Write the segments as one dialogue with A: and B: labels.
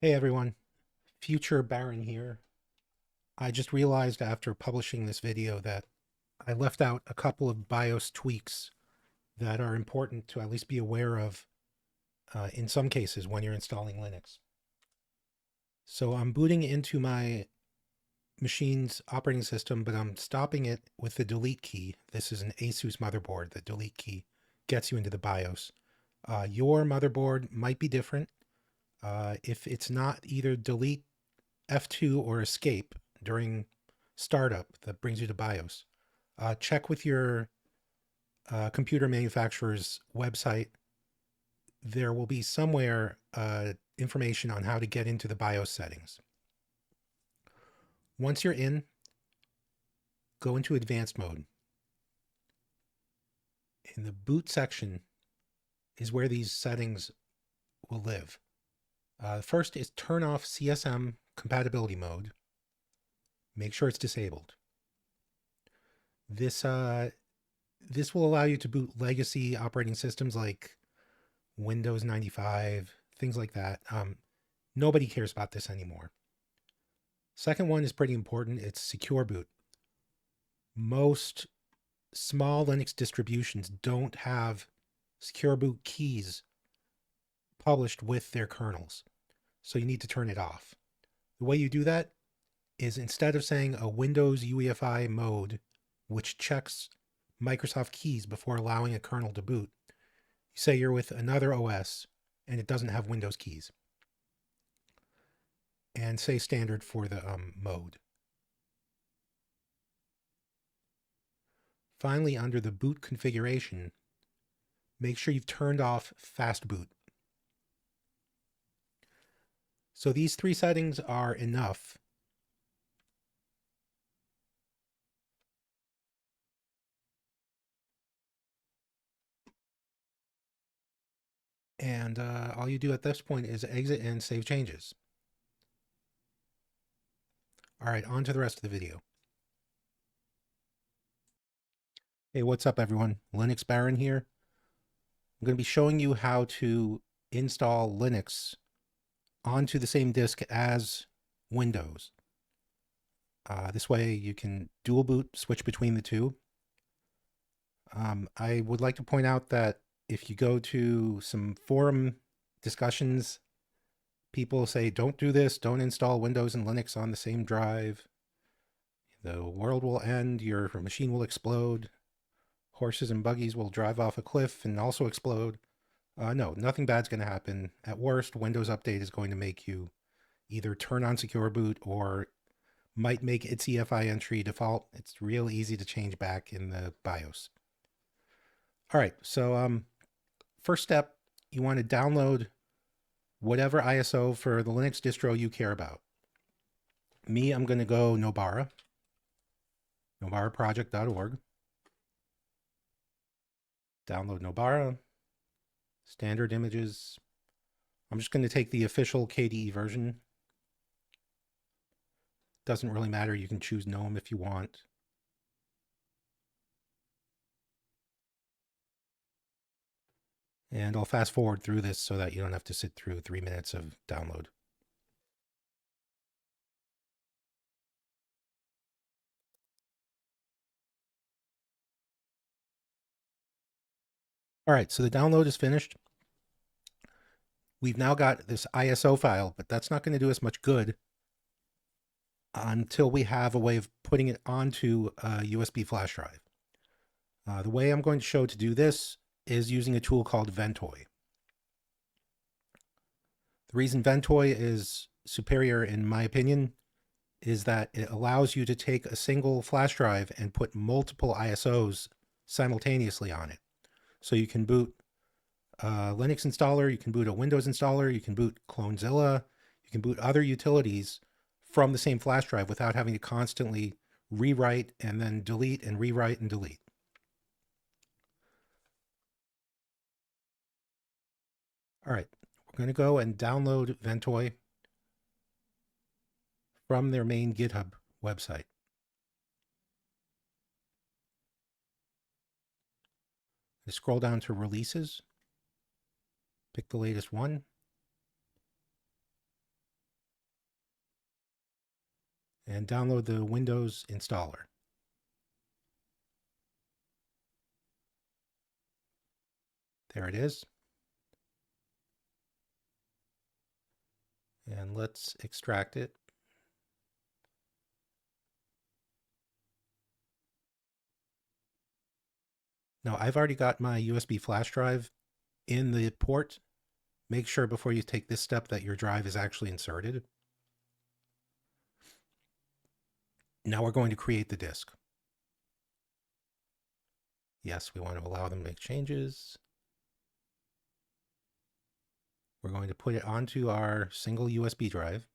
A: Hey everyone, future Baron here. I just realized after publishing this video that I left out a couple of BIOS tweaks that are important to at least be aware of in some cases when you're installing Linux. So I'm booting into my machine's operating system, but I'm stopping it with the delete key. This is an Asus motherboard. The delete key gets you into the BIOS. Your motherboard might be different. If it's not either delete F2 or escape during startup that brings you to BIOS. Check with your computer manufacturer's website. There will be somewhere information on how to get into the BIOS settings. Once you're in, go into advanced mode. In the boot section is where these settings will live. First is turn off CSM compatibility mode. Make sure it's disabled. This this will allow you to boot legacy operating systems like Windows 95, things like that. Nobody cares about this anymore. Second one is pretty important. It's secure boot. Most small Linux distributions don't have secure boot keys published with their kernels. So you need to turn it off. The way you do that is instead of saying a Windows UEFI mode, which checks Microsoft keys before allowing a kernel to boot, you say you're with another OS and it doesn't have Windows keys. And say standard for the mode. Finally, under the boot configuration, make sure you've turned off fast boot. So these three settings are enough. And all you do at this point is exit and save changes. All right, on to the rest of the video. Hey, what's up everyone? Linux Baron here. I'm going to be showing you how to install Linux onto the same disk as Windows. This way you can dual boot, switch between the two. I would like to point out that if you go to some forum discussions, people say, don't do this, don't install Windows and Linux on the same drive. The world will end, your machine will explode, horses and buggies will drive off a cliff and also explode. No, nothing bad's going to happen. At worst, Windows Update is going to make you either turn on secure boot or might make its EFI entry default. It's real easy to change back in the BIOS. All right, so first step, you want to download whatever ISO for the Linux distro you care about. Me, I'm going to go Nobara, nobaraproject.org. Download Nobara, standard images. I'm just going to take the official KDE version. Doesn't really matter. You can choose GNOME if you want. And I'll fast forward through this so that you don't have to sit through 3 minutes of download. All right, so the download is finished. We've now got this ISO file, but that's not going to do us much good until we have a way of putting it onto a USB flash drive. The way I'm going to show to do this is using a tool called Ventoy. The reason Ventoy is superior, in my opinion, is that it allows you to take a single flash drive and put multiple ISOs simultaneously on it. So you can boot a Linux installer, you can boot a Windows installer, you can boot Clonezilla, you can boot other utilities from the same flash drive without having to constantly rewrite and then delete and rewrite and delete. All right, we're going to go and download Ventoy from their main GitHub website. I scroll down to releases, pick the latest one. and download the Windows installer. There it is. And let's extract it. Now, I've already got my USB flash drive in the port. Make sure before you take this step that your drive is actually inserted. Now we're going to create the disk. Yes, we want to allow them to make changes. We're going to put it onto our single USB drive.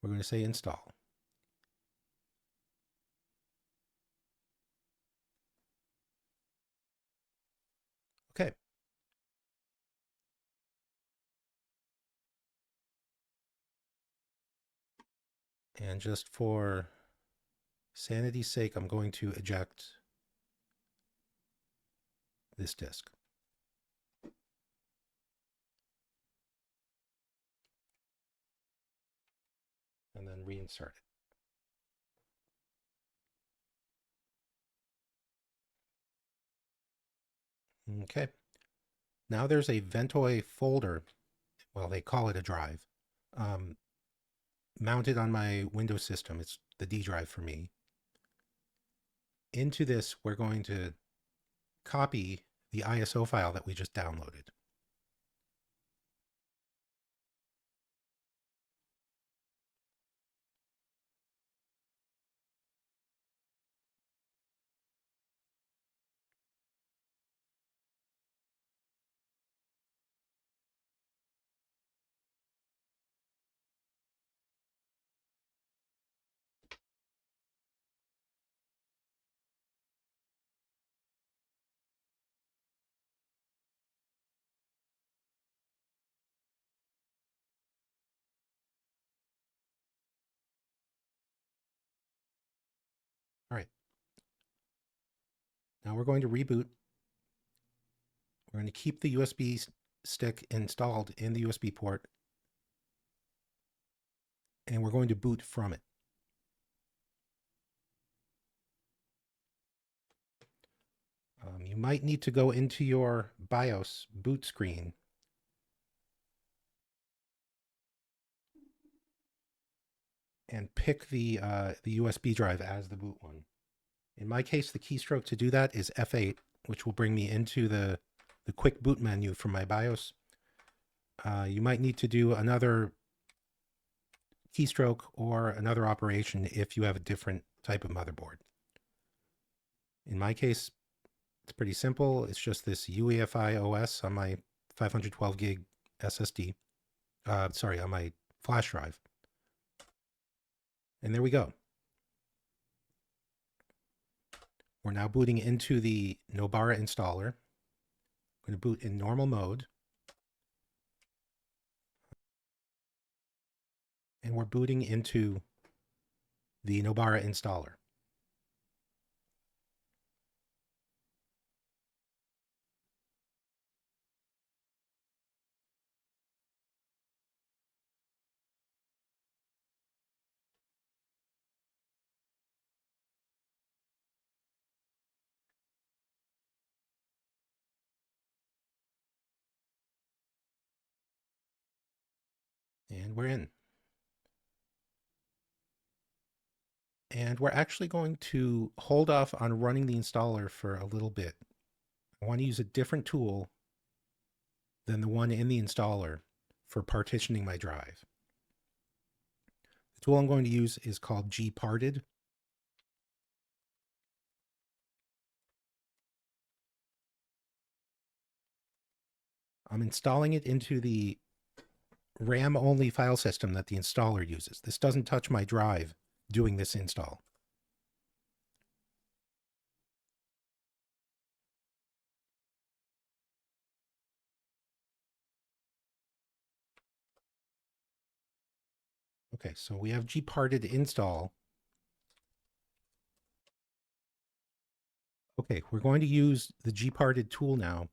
A: We're going to say install. Okay. And just for sanity's sake, I'm going to eject this disk. And then reinsert it. Okay. Now there's a Ventoy folder, well, they call it a drive, mounted on my Windows system. It's the D drive for me. Into this, we're going to copy the ISO file that we just downloaded. All right. Now we're going to reboot. We're going to keep the USB stick installed in the USB port, and we're going to boot from it. You might need to go into your BIOS boot screen and pick the USB drive as the boot one. In my case, the keystroke to do that is F8, which will bring me into the quick boot menu from my BIOS. You might need to do another keystroke or another operation if you have a different type of motherboard. In my case, it's pretty simple. It's just this UEFI OS on my 512 gig SSD. On my flash drive. And there we go. We're now booting into the Nobara installer. I'm going to boot in normal mode. And we're booting into the Nobara installer. And we're in. And we're actually going to hold off on running the installer for a little bit. I want to use a different tool than the one in the installer for partitioning my drive. The tool I'm going to use is called gparted. I'm installing it into the RAM-only file system that the installer uses. This doesn't touch my drive doing this install. Okay, so we have gparted install. Okay, we're going to use the gparted tool now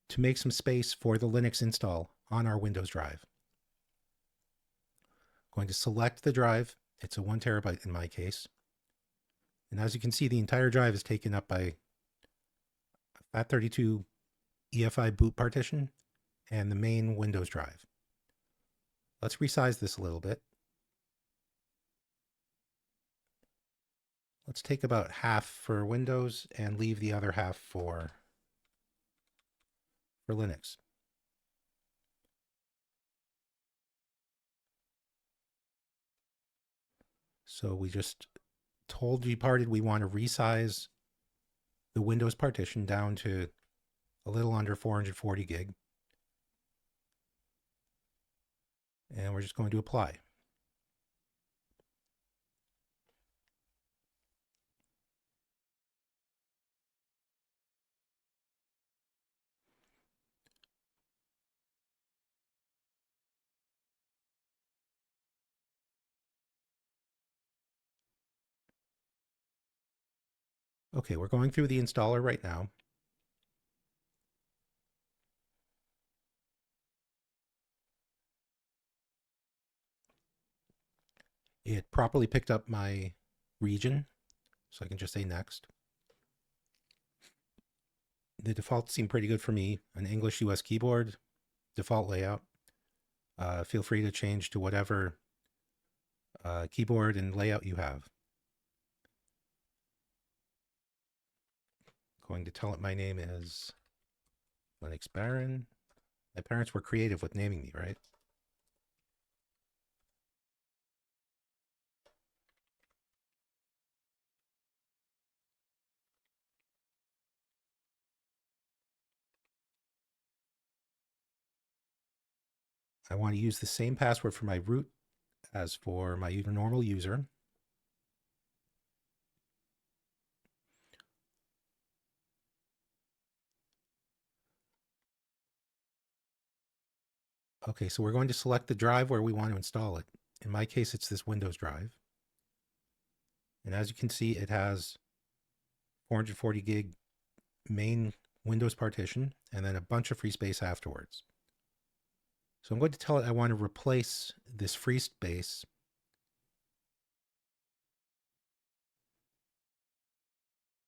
A: to make some space for the Linux install on our Windows drive. I'm going to select the drive. It's a 1 terabyte in my case. And as you can see, the entire drive is taken up by FAT32 EFI boot partition and the main Windows drive. Let's resize this a little bit. Let's take about half for Windows and leave the other half for Linux. So we just told gparted we want to resize the Windows partition down to a little under 440 gig. And we're just going to apply. Okay, we're going through the installer right now. It properly picked up my region, so I can just say next. The defaults seem pretty good for me. An English US keyboard, default layout. Feel free to change to whatever keyboard and layout you have. Going to tell it my name is Linux Baron. My parents were creative with naming me, right? I want to use the same password for my root as for my normal user. Okay, so we're going to select the drive where we want to install it. In my case, it's this Windows drive. And as you can see, it has 440 gig main Windows partition and then a bunch of free space afterwards. So I'm going to tell it I want to replace this free space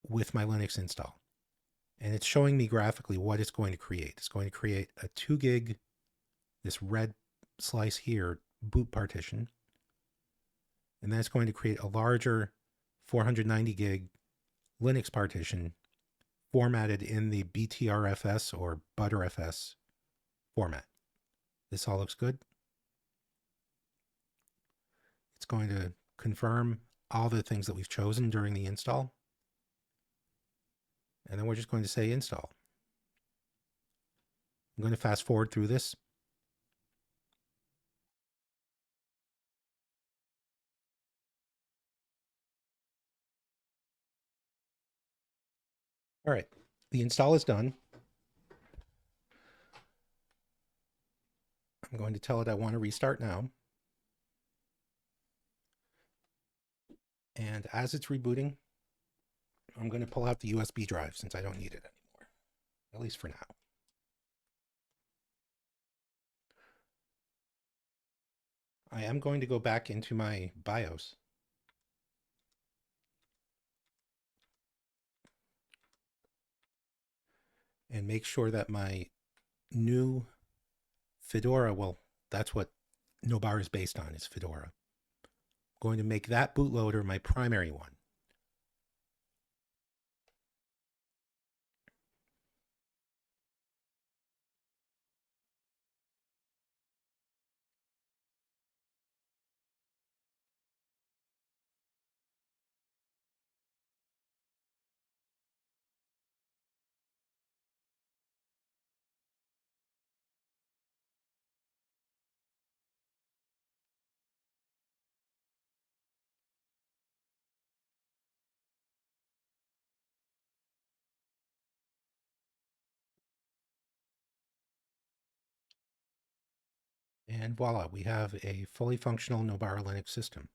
A: with my Linux install. And it's showing me graphically what it's going to create. It's going to create a 2 gig, this red slice here, boot partition. And then it's going to create a larger 490 gig Linux partition formatted in the BTRFS or ButterFS format. This all looks good. It's going to confirm all the things that we've chosen during the install. And then we're just going to say install. I'm going to fast forward through this. All right, the install is done. I'm going to tell it I want to restart now. And as it's rebooting, I'm going to pull out the USB drive since I don't need it anymore, at least for now. I am going to go back into my BIOS and make sure that my new Fedora, well, that's what Nobar is based on, is Fedora. I'm going to make that bootloader my primary one. And voila, we have a fully functional Nobara Linux system.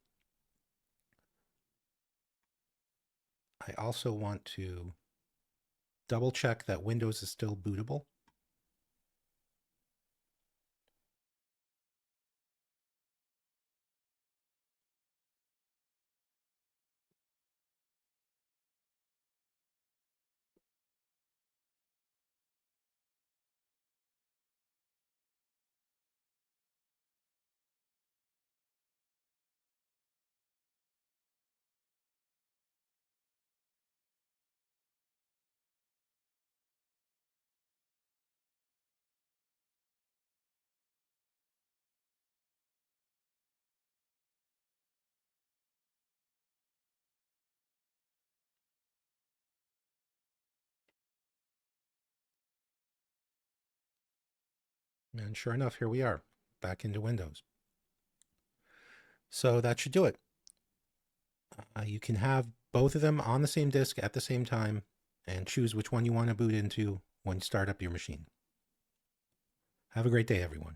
A: I also want to double check that Windows is still bootable. And sure enough, here we are, back into Windows. So that should do it. You can have both of them on the same disk at the same time and choose which one you want to boot into when you start up your machine. Have a great day, everyone.